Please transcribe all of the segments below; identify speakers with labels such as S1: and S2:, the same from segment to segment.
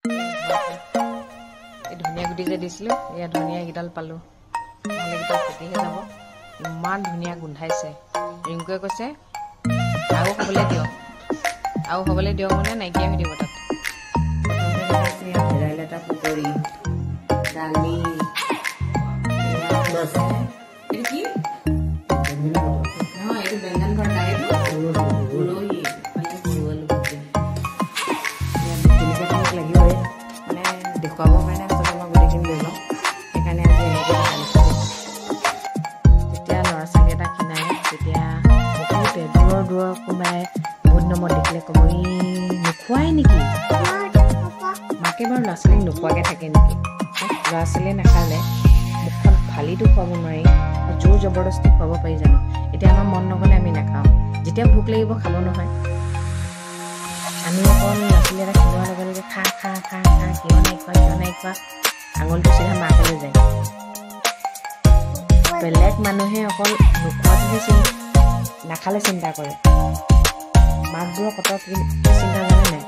S1: এই ধনিয়া গুটি যে দিছিলোঁ এয়া ধনিয়া কেইডাল পালোঁ নহ'লে কেইডাল পকিহে যাব ইমান ধুনীয়া গোন্ধাইছে ৰিংকুৱে কৈছে আৰু হ'বলৈ দিয়ক মানে নাইকিয়া হৈ দিব তাত ভেদাইলতা পকৰি দালি এইটো কি নহয় এইটো বেংগন ভৰ্তা এইটো উৰহি লাগিবই মানে দেখুৱাবৰ কাৰণে আচলতে মই গোটেইখিনি লৈ লওঁ সেইকাৰণে আজি এনেকৈ আনিছোঁ যেতিয়া ল'ৰা ছোৱালী এটা খিনাই তেতিয়া বহুতে দূৰৰ কোনোবাই বহুত নম্বৰত দেখিলে ক'ব ই নোখোৱাই নেকি মাকে বাৰু ল'ৰা ছোৱালীক নোখোৱাকৈ থাকে নেকি ল'ৰা ছোৱালীয়ে নাখালে মুখখন ফালিটো খুৱাব নোৱাৰি জোৰ জবৰদস্তি খুৱাব পাৰি জানো এতিয়া আমাৰ মন নগ'লে আমি নাখাওঁ যেতিয়া ভোক লাগিব খাব নহয় আমি অকল ল'ৰা ছোৱালী এটা খিনোৱাৰ লগে লগে খা কিয় নাই খোৱা আঙুলটো চিধা মাকলৈ যায় বেলেগ মানুহে অকল নোখোৱাটোহে নাখালে চিন্তা কৰে মাকবোৰৰ কত চিন্তা জানে নাই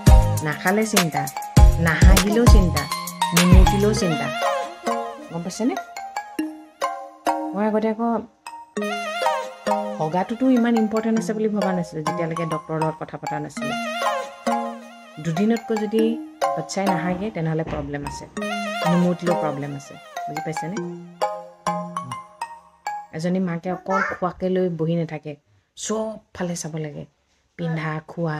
S1: নাখালে চিন্তা নাহাগিলেও চিন্তা নিমুতিলেও চিন্তা গম পাইছেনে মই আগতে আকৌ হগাটোতো ইমান ইম্পৰ্টেণ্ট আছে বুলি ভবা নাছিলোঁ যেতিয়ালৈকে ডক্টৰৰ লগত কথা পতা নাছিলোঁ দুদিনতকৈ যদি বাচ্চাই নাহাগে তেনেহ'লে প্ৰব্লেম আছে নিমুতিলেও প্ৰব্লেম আছে বুজি পাইছেনে এজনী মাকে অকল খোৱাকে লৈ বহি নাথাকে চব ফালে চাব লাগে পিন্ধা খোৱা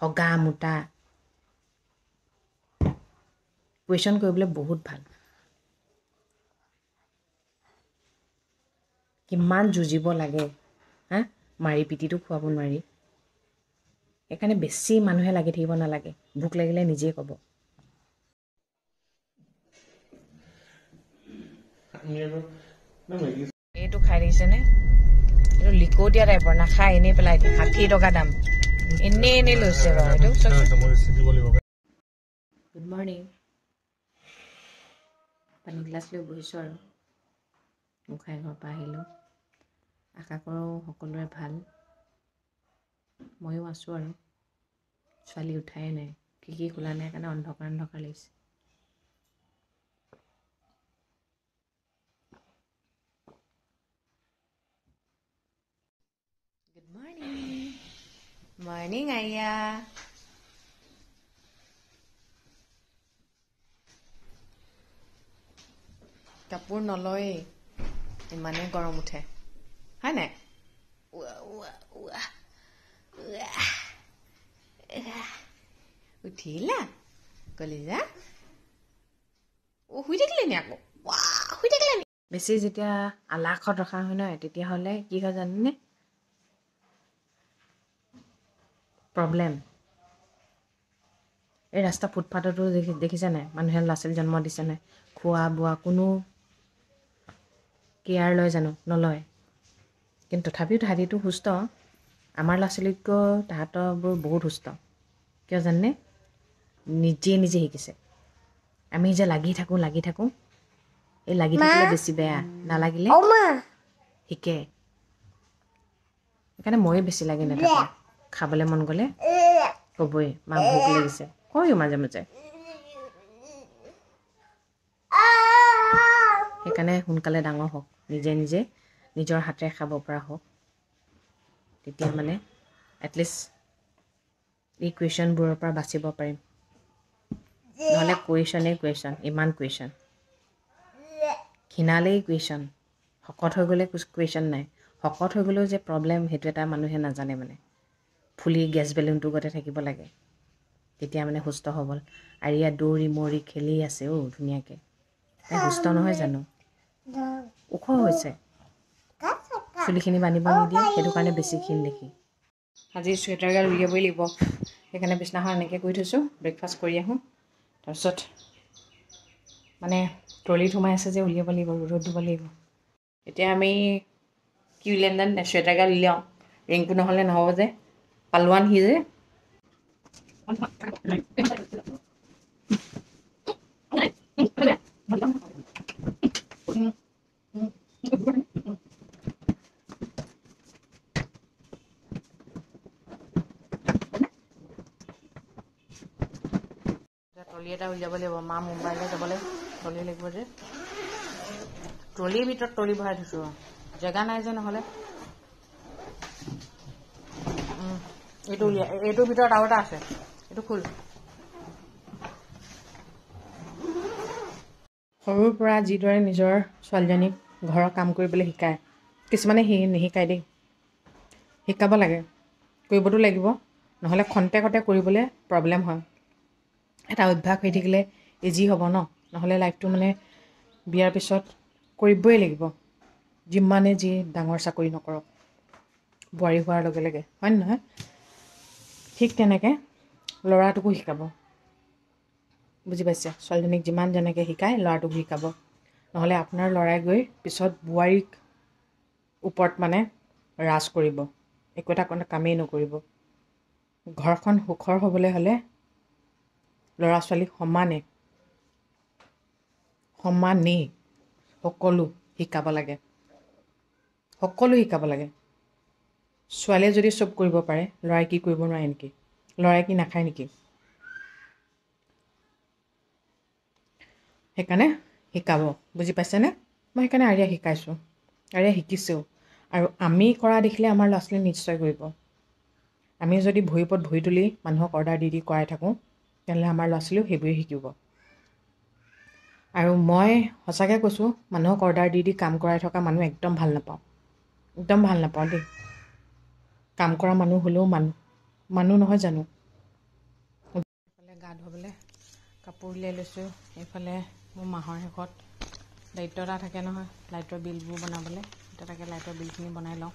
S1: হগা মোটা কুৱেশ্যন কৰিবলৈ বহুত ভাল কিমান যুঁজিব লাগে হা মাৰি পিটিটো খুৱাব নোৱাৰি সেইকাৰণে বেছি মানুহে লাগি থাকিব নালাগে ভোক লাগিলে নিজেই ক'ব এইটো খাই দেখিছেনে এইটো লিকটীয়া টাইপৰ নাখায় এনেই পেলাই দিয়ে 60 টকা দাম এনেই লৈছে বাৰু এইটো গুড মৰ্ণিং পানী গিলাচ লৈ বহিছোঁ আৰু মুখাই ঘৰৰ পৰা আহিলোঁ আশা কৰোঁ সকলোৰে ভাল ময়ো আছোঁ আৰু ছোৱালী উঠাই নাই কি খোলা নাই কাৰণে অন্ধকাৰ লাগিছে গুড মৰ্ণিং আইয়া কাপোৰ নলয়েই ইমানেই গৰম উঠে হয় নাই উঠিলা কলিজা শুই থাকিলে নি আকৌ শুই থাকিলে নি বেছি যেতিয়া আলাসত ৰখা হয় নহয় তেতিয়াহ'লে কি হয় জানেনে প্ৰব্লেম এই ৰাস্তা ফুটপাথতো দেখিছে নাই মানুহে ল'ৰা ছোৱালী জন্ম দিছে নাই খোৱা বোৱা কোনো কেয়াৰ লয় জানো নলয় কিন্তু তথাপিও তাহাঁতিটো সুস্থ আমাৰ ল'ৰা ছোৱালীতকৈ তাহাঁতৰবোৰ বহুত সুস্থ কিয় জানে নিজে শিকিছে আমি যে লাগি থাকোঁ এই লাগি থাকিলে বেছি বেয়া নালাগিলে শিকে সেইকাৰণে ময়ে বেছি লাগি নাথাকোঁ খাবলৈ মন গ'লে ক'বই মাক ভোক লাগিছে কয়ো মাজে মাজে সেইকাৰণে সোনকালে ডাঙৰ হওক নিজে নিজৰ হাতেৰে খাব পৰা হওক তেতিয়া মানে এটলিষ্ট এই কুৱেশ্যনবোৰৰ পৰা বাচিব পাৰিম নহ'লে কুৱেশ্যন ইমান কুৱেশ্যন ক্ষীণালেই কুৱেশ্যন শকত হৈ গ'লে কুৱেশ্যন নাই শকত হৈ গ'লেও যে প্ৰব্লেম সেইটো এটা মানুহে নাজানে মানে ফুলি গেছ বেলুনটোৰ গতে থাকিব লাগে তেতিয়া মানে সুস্থ সবল আৰু ইয়াত দৌৰি মৰি খেলি আছে ধুনীয়াকৈ তাই সুস্থ নহয় জানো ওখ হৈছে চুলিখিনি বান্ধিব নিদিয়ে সেইটো কাৰণে বেছি ক্ষীণ দেখি আজি চুৱেটাৰগাল উলিয়াবই লাগিব সেইকাৰণে বিছনাখন এনেকৈ কৰি থৈছোঁ ব্ৰেকফাষ্ট কৰি আহোঁ তাৰপিছত মানে ট্ৰলিত সোমাই আছে যে উলিয়াব লাগিব ৰ'দত দিব লাগিব এতিয়া আমি কি উলিয়াম জানে চুৱেটাৰগাল উলিয়াওঁ ৰিংকু নহ'লে নহ'ব যে পালোৱান সি যে ট্ৰলি এটা উলিয়াব লাগিব মা মুম্বাইলৈ যাবলৈ ট্ৰলি লাগিব যে ট্ৰলিৰ ভিতৰত ট্ৰলি ভৰাই থৈছোঁ জেগা নাই যে নহ'লে এইটো উলিয়াই এইটোৰ ভিতৰত আৰু এটা আছে এইটো খোল সৰুৰ পৰা যিদৰে নিজৰ ছোৱালীজনীক ঘৰৰ কাম কৰিবলৈ শিকায় কিছুমানে নিশিকায় দেই শিকাব লাগে কৰিবতো লাগিব নহ'লে খন্তেকতে কৰিবলৈ প্ৰব্লেম হয় এটা অভ্যাস হৈ থাকিলে ইজি হ'ব ন নহ'লে লাইফটো মানে বিয়াৰ পিছত কৰিবই লাগিব যিমানে যি ডাঙৰ চাকৰি নকৰক বোৱাৰী হোৱাৰ লগে লগে হয় নহয় ঠিক তেনেকৈ ল'ৰাটোকো শিকাব বুজি পাইছে ছোৱালীজনীক যিমান যেনেকৈ শিকায় ল'ৰাটোক শিকাব নহ'লে আপোনাৰ ল'ৰাই গৈ পিছত বোৱাৰীক ওপৰত মানে ৰাজ কৰিব একো এটা কামেই নকৰিব ঘৰখন সুখৰ হ'বলৈ হ'লে ল'ৰা ছোৱালীক সমানেই সকলো শিকাব লাগে ছোৱালীয়ে যদি চব কৰিব পাৰে ল'ৰাই কি কৰিব নোৱাৰে নেকি ল'ৰাই কি নাখায় নেকি সেইকাৰণে শিকাব বুজি পাইছেনে মই সেইকাৰণে আৰিয়াক শিকাইছোঁ আৰিয়া শিকিছেও আৰু আমি কৰা দেখিলে আমাৰ ল'ৰা ছোৱালীয়ে নিশ্চয় কৰিব আমি যদি ভৰিৰ ওপৰত ভৰি তুলি মানুহক অৰ্ডাৰ দি কৰাই থাকোঁ তেনেহ'লে আমাৰ ল'ৰা ছোৱালীও সেইবোৰেই শিকিব আৰু মই সঁচাকৈ কৈছোঁ মানুহক অৰ্ডাৰ দি কাম কৰাই থকা মানুহ একদম ভাল নাপাওঁ দেই কাম কৰা মানুহ হ'লেও মানুহ নহয় জানো এইফালে গা ধুবলৈ কাপোৰ উলিয়াই লৈছোঁ এইফালে মোৰ মাহৰ শেষত দায়িত্ব এটা থাকে নহয় লাইটৰ বিলবোৰ বনাবলৈ তাকে লাইটৰ বিলখিনি বনাই লওঁ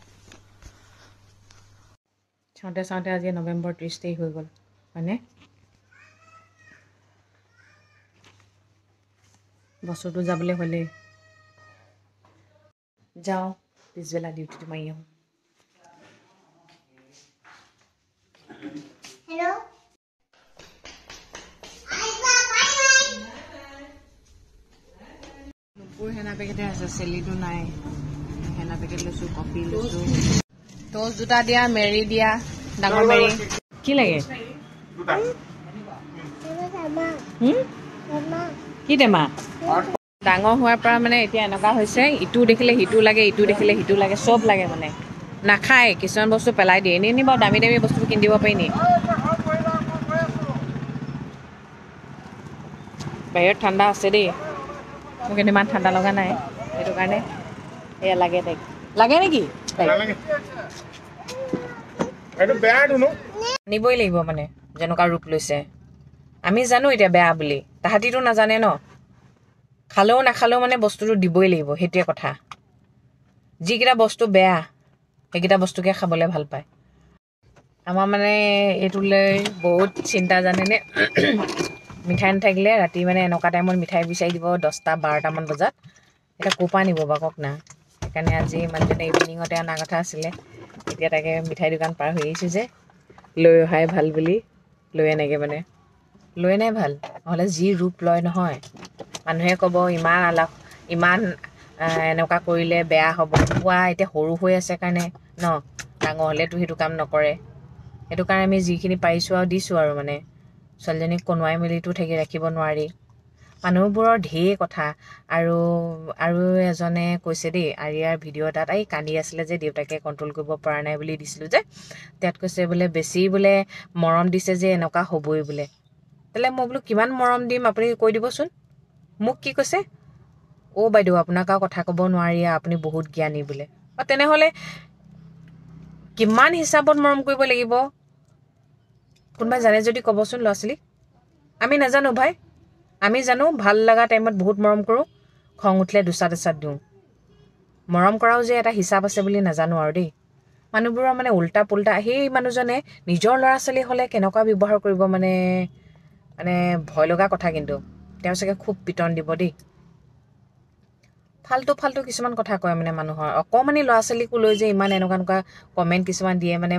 S1: চাওঁতে আজি নৱেম্বৰ 30 তাৰিখ হৈ গ'ল হয়নে বছৰটো যাবলৈ হ'লেই যাওঁ পিছবেলা ডিউটিটো মাৰি আহোঁ নুপুৰ হেনা পেকেটে আছে চেলিটো নাই হেনা পেকেট লৈছোঁ কফি লৈছোঁ ট'চ দুটা দিয়া মেৰি দিয়া ডাঙৰ মেৰি কি লাগে কি টেমা ডাঙৰ হোৱাৰ পৰা মানে এতিয়া এনেকুৱা হৈছে ইটো দেখিলে সিটো লাগে ইটো দেখিলে সিটো লাগে চব লাগে মানে নাখায় কিছুমান বস্তু পেলাই দিয়ে এনেই বাৰু দামী দামী বস্তু কিনি দিব পাৰি নি বাহিৰত ঠাণ্ডা আছে দেই মোক ইমান ঠাণ্ডা লগা নাই সেইটো কাৰণে এয়া লাগে তাইক লাগে নেকি আনিবই লাগিব মানে যেনেকুৱা ৰূপ লৈছে আমি জানো এতিয়া বেয়া বুলি তাহাঁতিতো নাজানে ন খালেও নাখালেও মানে বস্তুটো দিবই লাগিব সেইটোৱে কথা যিকেইটা বস্তু বেয়া সেইকেইটা বস্তুকে খাবলৈ ভাল পায় আমাৰ মানে এইটোলৈ বহুত চিন্তা জানেনে মিঠাই নাথাকিলে ৰাতি মানে এনেকুৱা টাইমত মিঠাই বিচাৰি দিব 10টা 12টামান বজাত এতিয়া ক'ৰ পৰা নিব বাৰু কওক না সেইকাৰণে আজি মানুহজনে ইভিনিঙতে অনা কথা আছিলে এতিয়া তাকে মিঠাই দোকান পাৰ হৈ আহিছোঁ যে লৈ অহাই ভাল বুলি লৈ আনেগৈ মানে লৈ আনাই ভাল নহ'লে যি ৰূপ লয় নহয় মানুহে ক'ব ইমান এনেকুৱা কৰিলে বেয়া হ'ব পোৱা এতিয়া সৰু হৈ আছে কাৰণে ন ডাঙৰ হ'লেতো সেইটো কাম নকৰে সেইটো কাৰণে আমি যিখিনি পাৰিছোঁ আৰু দিছোঁ আৰু মানে ছোৱালীজনীক কণুৱাই মেলিতো ৰাখিব নোৱাৰি মানুহবোৰৰ ঢেৰ কথা আৰু এজনে কৈছে দেই আৰিয়াৰ ভিডিঅ' এটাত এই কান্দি আছিলে যে দেউতাকে কণ্ট্ৰল কৰিব পৰা নাই বুলি দিছিলোঁ যে তাত কৈছে বোলে বেছি বোলে মৰম দিছে যে এনেকুৱা হ'বই বোলে তেলে মই বোলো কিমান মৰম দিম আপুনি কৈ দিবচোন মোক কি কৈছে বাইদেউ আপোনাক আৰু কথা ক'ব নোৱাৰি আপুনি বহুত জ্ঞানী বোলে তেনেহ'লে কিমান হিচাপত মৰম কৰিব লাগিব কোনোবাই জানে যদি ক'বচোন ল'ৰা ছোৱালীক আমি নাজানো ভাই আমি জানো ভাল লগা টাইমত বহুত মৰম কৰোঁ খং উঠিলে দুচাত দিওঁ মৰম কৰাও যে এটা হিচাপ আছে বুলি নাজানো আৰু দেই মানুহবোৰৰ মানে উল্টা পুল্টা সেই মানুহজনে নিজৰ ল'ৰা ছোৱালী হ'লে কেনেকুৱা ব্যৱহাৰ কৰিব মানে ভয় লগা কথা কিন্তু তেওঁ চাগে খুব পিটন দিব দেই ফাল্টু কিছুমান কথা কয় মানে মানুহৰ অকণমানি ল'ৰা ছোৱালীকো লৈ যে ইমান এনেকুৱা কমেণ্ট কিছুমান দিয়ে মানে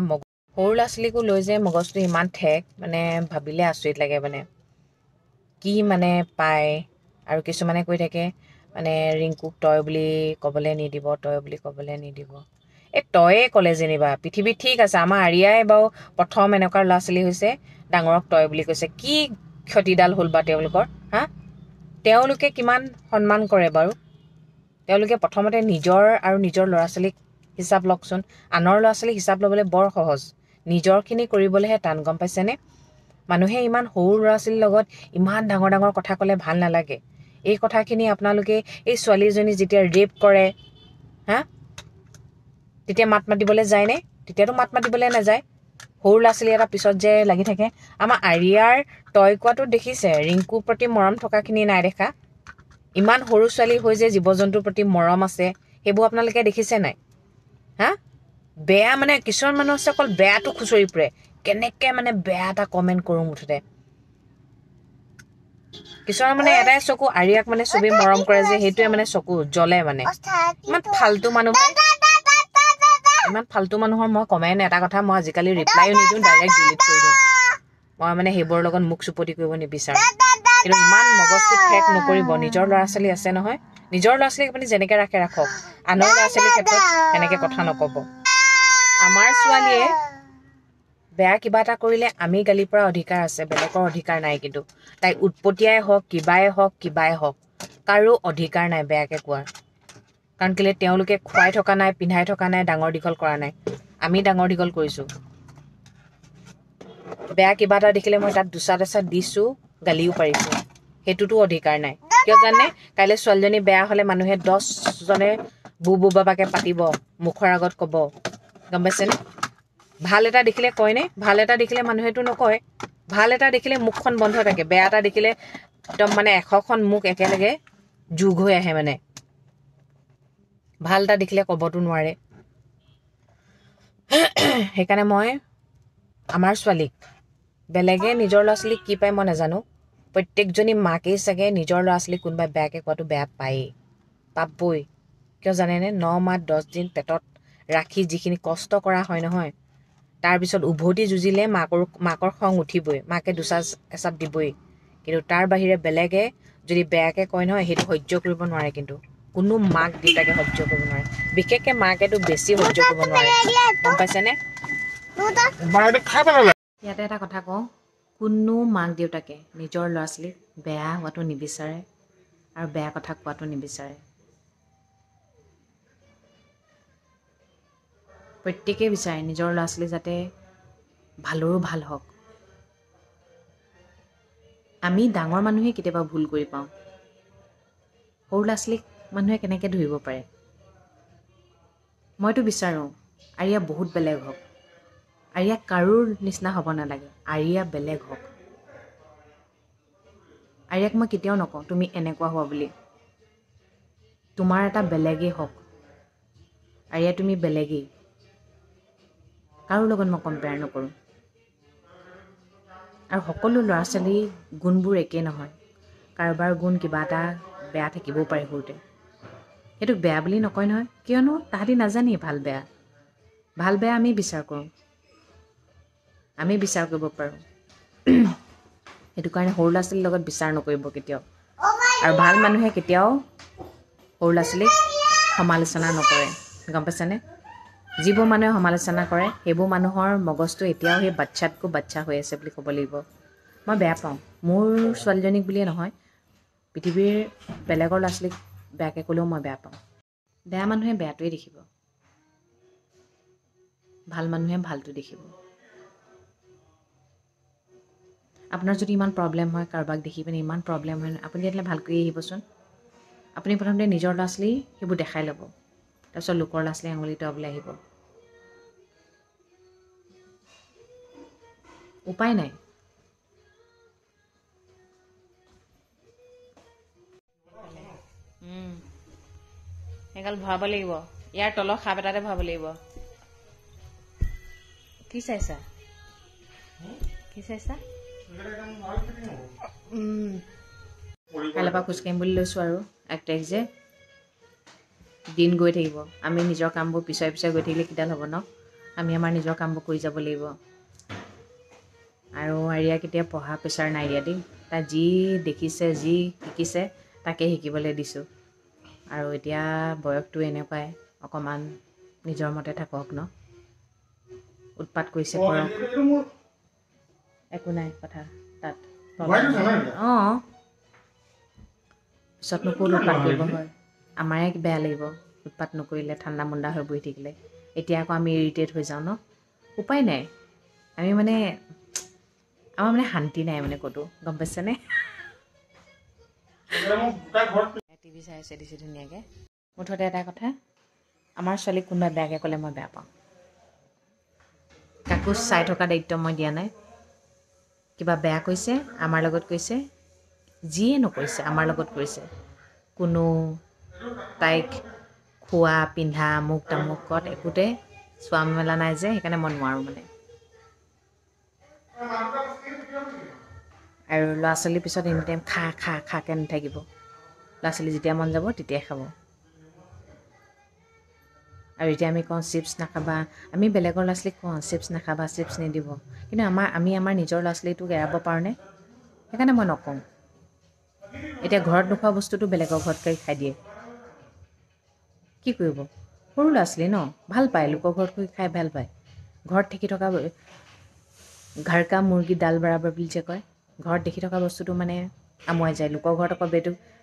S1: সৰু ল'ৰা ছোৱালীকো লৈ যে মগজটো ইমান ঠেক মানে ভাবিলে আচৰিত লাগে মানে কি মানে পায় আৰু কিছুমানে কৈ থাকে মানে ৰিংকুক তই বুলি ক'বলৈ নিদিব এই তয়ে ক'লে যেনিবা পৃথিৱীত ঠিক আছে আমাৰ আৰিয়াই বাৰু প্ৰথম এনেকুৱা ল'ৰা ছোৱালী হৈছে ডাঙৰক তই বুলি কৈছে কি ক্ষতিডাল হ'ল বা তেওঁলোকৰ হা তেওঁলোকে কিমান সন্মান কৰে বাৰু তেওঁলোকে প্ৰথমতে নিজৰ আৰু নিজৰ ল'ৰা ছোৱালীক হিচাপ লওকচোন আনৰ ল'ৰা ছোৱালীক হিচাপ ল'বলৈ বৰ সহজ নিজৰখিনি কৰিবলৈহে টান গম পাইছেনে মানুহে ইমান সৰু ল'ৰা ছোৱালীৰ লগত ইমান ডাঙৰ ডাঙৰ কথা ক'লে ভাল নালাগে এই কথাখিনি আপোনালোকে এই ছোৱালীজনী যেতিয়া ৰেপ কৰে হা তেতিয়া মাত মাতিবলৈ যায়নে তেতিয়াতো মাত মাতিবলৈ নাযায় সৰু ল'ৰা ছোৱালী এটা পিছত যে লাগি থাকে আমাৰ আৰিয়াৰ তই কোৱাটো দেখিছে ৰিংকুৰ প্ৰতি মৰম থকাখিনি নাই দেখা ইমান সৰু ছোৱালী হৈ যে জীৱ জন্তুৰ প্ৰতি মৰম আছে সেইবোৰ আপোনালোকে দেখিছে নাই হা বেয়া মানে কিছুমান মানুহ আছে অকল বেয়াটো খুচৰি ফুৰে কেনেকৈ মানে বেয়া এটা কমেণ্ট কৰোঁ মুঠতে কিছুমান মানে এটাই চকু আৰিয়াক মানে চবেই মৰম কৰে যে সেইটোৱে মানে চকু জ্বলে মানে ইমান ফাল্টু মানুহৰ মই কমেণ্ট এটা কথা মই আজিকালি ৰিপ্লাইও নিদিওঁ ডাইৰেক্ট ডিলিট কৰি দিওঁ মই মানে সেইবোৰৰ লগত মুখ চুপতি কৰিব নিবিচাৰোঁ কিন্তু ইমান মগজটো ঠেক নকৰিব নিজৰ ল'ৰা ছোৱালী আছে নহয় নিজৰ ল'ৰা ছোৱালীক আপুনি যেনেকৈ ৰাখে ৰাখক আনৰ ল'ৰা ছোৱালীৰ ক্ষেত্ৰত সেনেকৈ কথা নক'ব আমাৰ ছোৱালীয়ে বেয়া কিবা এটা কৰিলে আমি গালিৰ পৰা অধিকাৰ আছে বেলেগৰ অধিকাৰ নাই কিন্তু তাই উৎপতীয়াই হওক কিবাই হওক কাৰো অধিকাৰ নাই বেয়াকৈ কোৱাৰ কাৰণ কেলৈ তেওঁলোকে খুৱাই থকা নাই পিন্ধাই থকা নাই ডাঙৰ দীঘল কৰা নাই আমি ডাঙৰ দীঘল কৰিছোঁ বেয়া কিবা এটা দেখিলে মই তাত দুচাট এচাট দিছোঁ গালিও পাৰিছোঁ সেইটোতো অধিকাৰ নাই কিয় জানে কাইলৈ ছোৱালীজনী বেয়া হ'লে মানুহে 10জনে বু বাবাকে পাতিব মুখৰ আগত ক'ব গম পাইছেনে ভাল এটা দেখিলে কয়নে ভাল এটা দেখিলে মানুহেতো নকয় ভাল এটা দেখিলে মুখখন বন্ধ থাকে বেয়া এটা দেখিলে একদম মানে 100খন মুখ একেলগে যোগ হৈ আহে মানে ভাল এটা দেখিলে ক'বতো নোৱাৰে সেইকাৰণে মই আমাৰ ছোৱালীক বেলেগে নিজৰ ল'ৰা ছোৱালীক কি পায় মই নাজানো প্ৰত্যেকজনী মাকেই চাগে নিজৰ ল'ৰা ছোৱালীক কোনোবাই বেয়াকৈ কোৱাটো বেয়া পায়েই পাবই কিয় জানেনে 9 মাহ 10 দিন পেটত ৰাখি যিখিনি কষ্ট কৰা হয় নহয় তাৰপিছত উভতি যুঁজিলে মাকৰ খং উঠিবই মাকে দুচাট এচাপ দিবই কিন্তু তাৰ বাহিৰে বেলেগে যদি বেয়াকৈ কয় নহয় সেইটো সহ্য কৰিব নোৱাৰে কিন্তু কোনো মাক দেউতাকে সহ্য কৰিব নোৱাৰে বিশেষকৈ মাকেতো বেছি সহ্য কৰিব নোৱাৰে গম পাইছেনে ইয়াতে এটা কথা কওঁ কোনো মাক দেউতাকে নিজৰ ল'ৰা ছোৱালীক বেয়া হোৱাটো নিবিচাৰে আৰু বেয়া কথা কোৱাটো নিবিচাৰে প্ৰত্যেকেই বিচাৰে নিজৰ ল'ৰা ছোৱালী যাতে ভালৰো ভাল হওক আমি ডাঙৰ মানুহে কেতিয়াবা ভুল কৰি পাওঁ সৰু ল'ৰা ছোৱালীক মানুহে কেনেকৈ ধৰিব পাৰে মইতো বিচাৰোঁ আৰিয়া বহুত বেলেগ হওক আৰিয়া কাৰোৰ নিচিনা হ'ব নালাগে আৰিয়া বেলেগ হওক আৰিয়াক মই কেতিয়াও নকওঁ তুমি এনেকুৱা হোৱা বুলি তোমাৰ এটা বেলেগেই হওক আৰিয়া তুমি বেলেগেই কাৰোৰ লগত মই কম্পেয়াৰ নকৰোঁ আৰু সকলো ল'ৰা ছোৱালীৰ গুণবোৰ একেই নহয় কাৰোবাৰ গুণ কিবা এটা বেয়া থাকিবও পাৰে সৰুতে সেইটোক বেয়া বুলি নকয় নহয় কিয়নো তাহাঁতি নাজানেই ভাল বেয়া আমি বিচাৰ কৰোঁ আমি বিচাৰ কৰিব পাৰোঁ সেইটো কাৰণে সৰু ল'ৰা ছোৱালীৰ লগত বিচাৰ নকৰিব কেতিয়াও আৰু ভাল মানুহে কেতিয়াও সৰু ল'ৰা ছোৱালীক সমালোচনা নকৰে গম পাইছেনে যিবোৰ মানুহে সমালোচনা কৰে সেইবোৰ মানুহৰ মগজটো এতিয়াও সেই বাচ্ছাতকৈ বাচ্ছা হৈ আছে বুলি ক'ব লাগিব মই বেয়া পাওঁ মোৰ ছোৱালীজনীক বুলিয়ে নহয় পৃথিৱীৰ বেলেগৰ ল'ৰা ছোৱালীক বেয়াকৈ ক'লেও মই বেয়া পাওঁ বেয়া মানুহে বেয়াটোৱে দেখিব ভাল মানুহে ভালটো দেখিব আপোনাৰ যদি ইমান প্ৰব্লেম হয় কাৰোবাক দেখি পিনে ইমান প্ৰব্লেম হয় আপুনি তেতিয়াহ'লে ভালকৈ আহিবচোন আপুনি প্ৰথমতে নিজৰ ল'ৰা ছোৱালী সেইবোৰ দেখাই ল'ব তাৰপিছত লোকৰ ল'ৰা ছোৱালী আঙুলি টুৱাবলৈ আহিব উপায় নাই সেইগাল ভৰাব লাগিব ইয়াৰ তলৰ সাপ এটাতে ভৰাব লাগিব কি চাইছা কাইলৈৰ পৰা খোজকাঢ়িম বুলি লৈছোঁ আৰু 1 তাৰিখ যে দিন গৈ থাকিব আমি নিজৰ কামবোৰ পিছুৱাই গৈ থাকিলে কিডাল হ'ব ন আমি আমাৰ নিজৰ কামবোৰ কৰি যাব লাগিব আৰু আৰিয়া কেতিয়া পঢ়া প্ৰেছাৰ নাই দিয়া দেই তাই যি দেখিছে যি শিকিছে তাকে শিকিবলৈ দিছোঁ আৰু এতিয়া বয়সটো এনেকুৱাই অকণমান নিজৰ মতে থাকক ন উৎপাত কৰিছে কৰক একো নাই কথা তাত অঁ পিছতনো ক'ত উৎপাত কৰিব হয় আমাৰে বেয়া লাগিব উৎপাত নকৰিলে ঠাণ্ডা মুণ্ডা হৈ বহি থাকিলে এতিয়া আকৌ আমি ইৰিটেট হৈ যাওঁ ন উপায় নাই আমি মানে আমাৰ মানে শান্তি নাই মানে ক'তো গম পাইছেনে টিভি চাই আছে দিছে ধুনীয়াকৈ মুঠতে এটা কথা আমাৰ ছোৱালীক কোনোবাই বেয়াকৈ ক'লে মই বেয়া পাওঁ কাকো চাই থকা দায়িত্ব মই দিয়া নাই কিবা বেয়া কৈছে আমাৰ লগত কৈছে যিয়ে নকৰিছে আমাৰ লগত কৰিছে কোনো তাইক খোৱা পিন্ধা আমুক তামুকত একোতে চোৱা মেলা নাই যে সেইকাৰণে মই নোৱাৰোঁ মানে আৰু ল'ৰা ছোৱালীৰ পিছত এনি টাইম খাকে নাথাকিব ল'ৰা ছোৱালী যেতিয়া মন যাব তেতিয়াই খাব আৰু এতিয়া আমি কওঁ চিপছ নাখাবা আমি বেলেগৰ ল'ৰা ছোৱালীক কওঁ চিপছ নাখাবা চিপছ নিদিব কিন্তু আমি আমাৰ নিজৰ ল'ৰা ছোৱালীটোক এৰাব পাৰোঁনে সেইকাৰণে মই নকওঁ এতিয়া ঘৰত নোখোৱা বস্তুটো বেলেগৰ ঘৰত গৈ খাই দিয়ে কি কৰিব সৰু ল'ৰা ছোৱালী ন ভাল পায় লোকৰ ঘৰত গৈ খাই ভাল পায় ঘৰত থাকি থকা ঘৰ কা মুৰ্গী ডাল বৰাবৰ বুলি যে কয় ঘৰত দেখি থকা বস্তুটো মানে আমুৱাই যায় লোকৰ ঘৰত আকৌ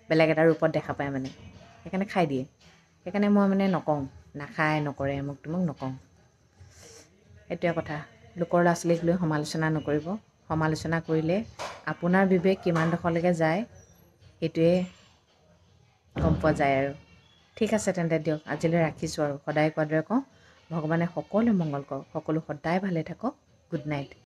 S1: বেলেগ এটা ৰূপত দেখা পায় মানে সেইকাৰণে খাই দিয়ে সেইকাৰণে মই মানে নকওঁ নাখায় নকৰে মোক তোমাক নকওঁ সেইটোৱে কথা লোকৰ ল'ৰা ছোৱালীক লৈ সমালোচনা নকৰিব সমালোচনা কৰিলে আপোনাৰ বিবেক কিমানডোখৰলৈকে যায় সেইটোৱে গম পোৱা যায় আৰু ঠিক আছে তেন্তে দিয়ক আজিলৈ ৰাখিছোঁ আৰু সদায় কোৱাৰ দৰে কওঁ ভগৱানে সকলো মংগল কৰক সকলো সদায় ভালে থাকক গুড নাইট